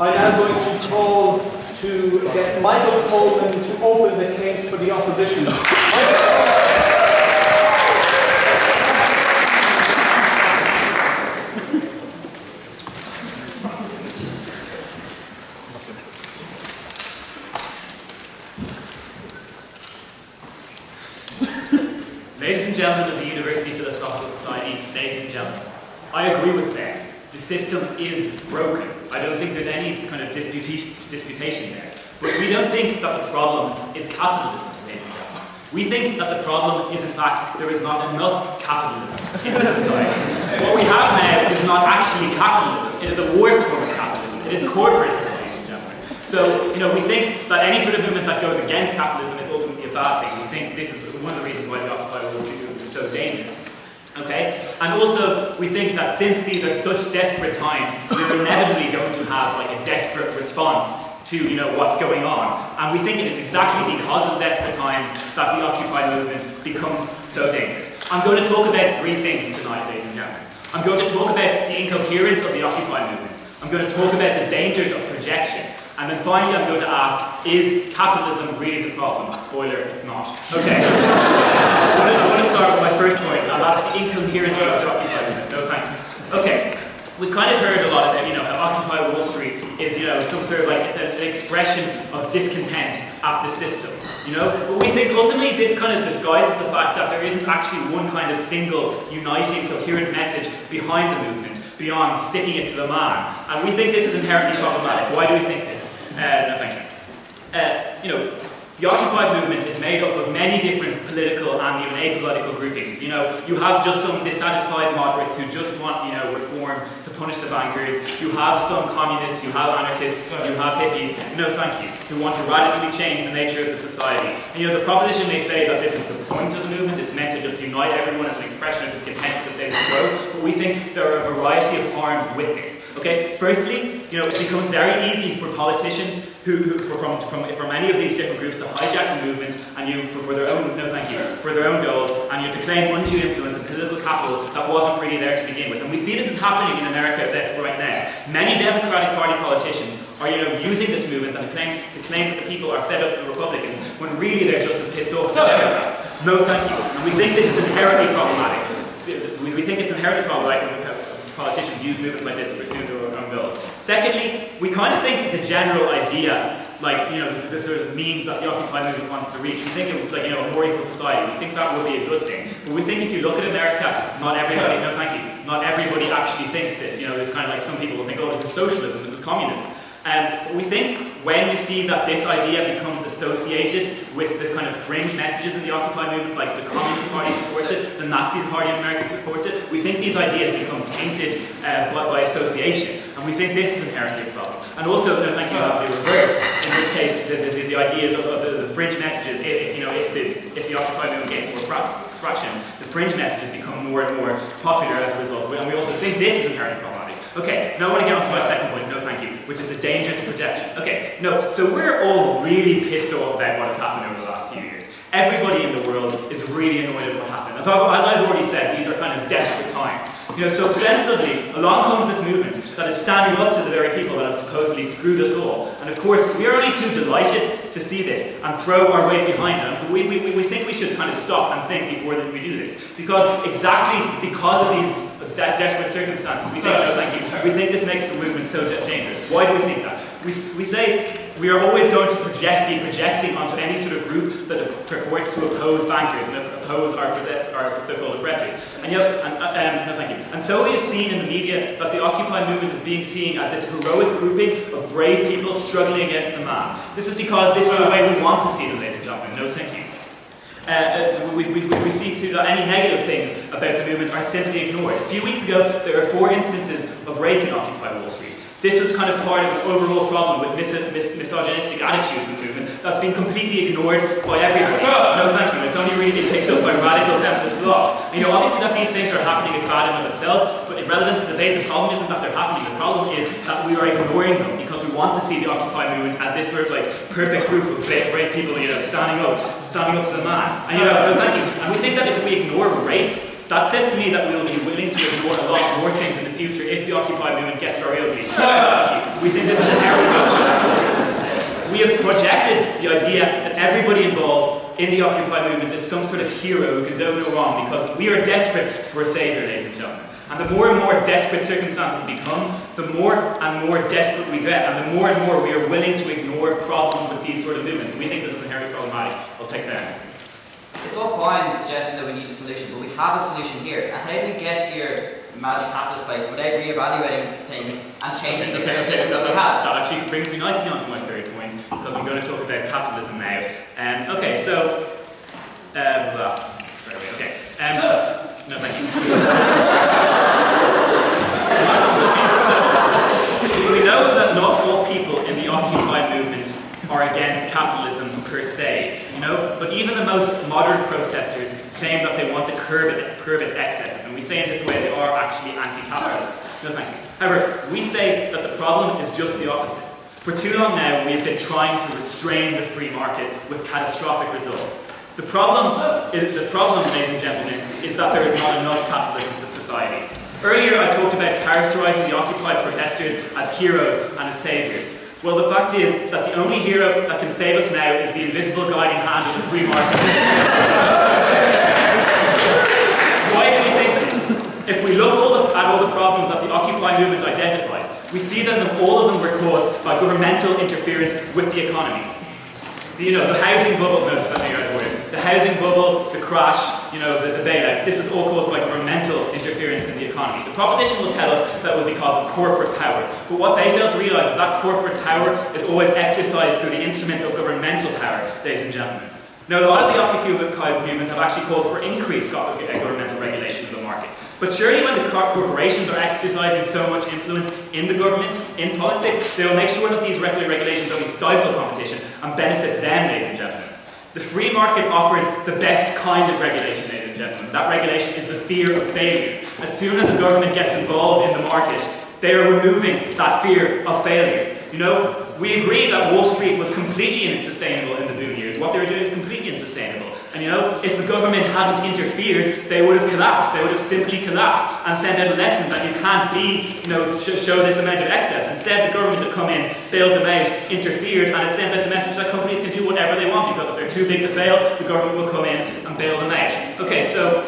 I'm now going to call to get Michael Coleman to open the case for the opposition. Ladies and gentlemen of the University Philosophical Society, ladies and gentlemen, I agree with Ben. The system is broken. I don't think there's any kind of disputation there. But we don't think that the problem is capitalism, ladies and gentlemen. We think that the problem is, in fact, there is not enough capitalism in this society. What we have now is not actually capitalism. It is a warped form of capitalism. It is corporatism, ladies and gentlemen. So, we think that any sort of movement that goes against capitalism is ultimately a bad thing. We think this is one of the reasons why the Occupy Wall Street movement is so dangerous. Okay? And also, we think that since these are such desperate times, we're inevitably going to have like a desperate response to, what's going on. And we think it is exactly because of desperate times that the Occupy movement becomes so dangerous. I'm going to talk about three things tonight, ladies and gentlemen. I'm going to talk about the incoherence of the Occupy movement. I'm going to talk about the dangers of projection. And then finally, I'm going to ask, is capitalism really the problem? Spoiler, it's not. Okay. I'm going to start with my first point, and that's the incoherence of the Occupy movement. No, thank you. Okay. We've kind of heard a lot about, how Occupy Wall Street is, some sort of it's an expression of discontent at the system, But we think ultimately this kind of disguises the fact that there isn't actually one kind of single, uniting, coherent message behind the movement, beyond sticking it to the man. And we think this is inherently problematic. Why do we think this? No, thank you. The Occupy movement is made up of many different political and even apolitical groupings. You have just some dissatisfied moderates who just want, reform to punish the bankers. You have some communists, you have anarchists, you have hippies, no thank you, who want to radically change the nature of the society. And the proposition may say that this is the point of the movement, it's meant to just unite everyone as an expression of discontent with the status quo, but we think there are a variety of harms with this. Okay, firstly, it becomes very easy for politicians from any of these different groups to hijack the movement and for their own for their own goals, and to claim undue influence and political capital that wasn't really there to begin with. And we see this is happening in America right now. Many Democratic Party politicians are using this movement and to claim that the people are fed up with the Republicans when really they're just as pissed off as the Democrats. No, thank you. And we think this is inherently problematic. We think it's inherently problematic when politicians use movements like this to pursue their own goals. Secondly, we kind of think the general idea, the sort of means that the Occupy movement wants to reach, we think it was a more equal society. We think that would be a good thing. But we think if you look at America, not everybody actually thinks this. There's kind of some people will think, oh, this is socialism, this is communism. And we think when you see that this idea becomes associated with the kind of fringe messages in the Occupy movement, like the Communist Party supports it, the Nazi Party in America supports it, we think these ideas become tainted by association. And we think this is inherently a problem. And also, the reverse, in which case the ideas of the fringe messages, if the Occupy movement gains more traction, the fringe messages become more and more popular as a result. And we also think this is inherently problematic. Okay, now I want to get on to my second point, no thank you, which is the dangers of projection. Okay, so we're all really pissed off about what has happened over the last few years. Everybody in the world is really annoyed at what happened. As I've already said, these are kind of desperate times. So sensibly, along comes this movement that is standing up to the very people that have supposedly screwed us all. And of course, we are only too delighted to see this and throw our weight behind them. But we think we should kind of stop and think before we do this. Because of these desperate circumstances, we think this makes the movement so dangerous. Why do we think that? We say we are always going to be projecting onto any sort of group that purports to oppose bankers and oppose our so-called oppressors. And so we have seen in the media that the Occupy movement is being seen as this heroic grouping of brave people struggling against the man. This is because this is the way we want to see them, ladies and gentlemen. No, thank you. We see too that any negative things about the movement are simply ignored. A few weeks ago, there were 4 instances of rape in Occupy Wall Street. This was kind of part of the overall problem with misogynistic attitudes in the movement that's been completely ignored by everybody. No, thank you. It's only really been picked up by radical feminist blogs. Obviously that these things are happening is bad in and of itself, but in relevance to the debate, the problem isn't that they're happening. The problem is that we are ignoring them because we want to see the Occupy movement as this sort of perfect group of brave people, standing up to the man. And no, thank you. And we think that if we ignore rape, that says to me that we'll be willing to ignore a lot more things in the future if the Occupy movement gets very ugly. We think this is an error. We have projected the idea that everybody involved in the Occupy movement is some sort of hero who can do no wrong because we are desperate for a saviour, ladies and gentlemen. And the more and more desperate circumstances become, the more and more desperate we get, and the more we are willing to ignore problems with these sort of movements. And we think this is inherently problematic. I'll take that. It's all fine suggesting that we need a solution, but we have a solution here. And how do we get to your magic capitalist place without re-evaluating things and changing the current system that we have? That actually brings me nicely onto my third point, because I'm going to talk about capitalism now. Okay, so... no, thank you. We know that not all people in the Occupy movement are against capitalism per se, but even the most modern protesters claim that they want to curb its excesses, and we say in this way they are actually anti-capitalist. No, thank you. However, we say that the problem is just the opposite. For too long now, we have been trying to restrain the free market with catastrophic results. The problem, ladies and gentlemen, is that there is not enough capitalism to society. Earlier, I talked about characterizing the Occupy protesters as heroes and as saviors. Well, the fact is that the only hero that can save us now is the invisible guiding hand of the free market. Why do we think this? If we look at all the problems that the Occupy movement identifies, we see that all of them were caused by governmental interference with the economy. The housing bubble, the housing bubble, the crash, the bailouts, this was all caused by governmental interference in the economy. The proposition will tell us that it was because of corporate power. But what they fail to realise is that corporate power is always exercised through the instrument of governmental power, ladies and gentlemen. Now, a lot of the Occupy movement have actually called for increased governmental regulation of the market. But surely when the corporations are exercising so much influence in the government, in politics, they will make sure that these regulations only stifle competition and benefit them, ladies and gentlemen. The free market offers the best kind of regulation, ladies and gentlemen. That regulation is the fear of failure. As soon as the government gets involved in the market, they are removing that fear of failure. We agree that Wall Street was completely unsustainable in the boom years. What they were doing is completely unsustainable. And if the government hadn't interfered, they would have collapsed. They would have simply collapsed and sent out a lesson that you can't show this amount of excess. Instead, the government had come in, bailed them out, interfered, and it sends out the message that companies can do whatever they want because if they're too big to fail, the government will come in and bail them out. Okay, so,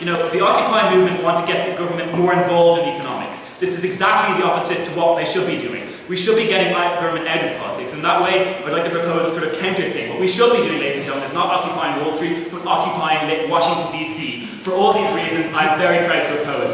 the Occupy movement want to get the government more involved in economics. This is exactly the opposite to what they should be doing. We should be getting government out of politics. In that way, I'd like to propose a sort of counter thing. What we should be doing, ladies and gentlemen, is not occupying Wall Street, but occupying Washington, D.C. For all these reasons, I'm very proud to oppose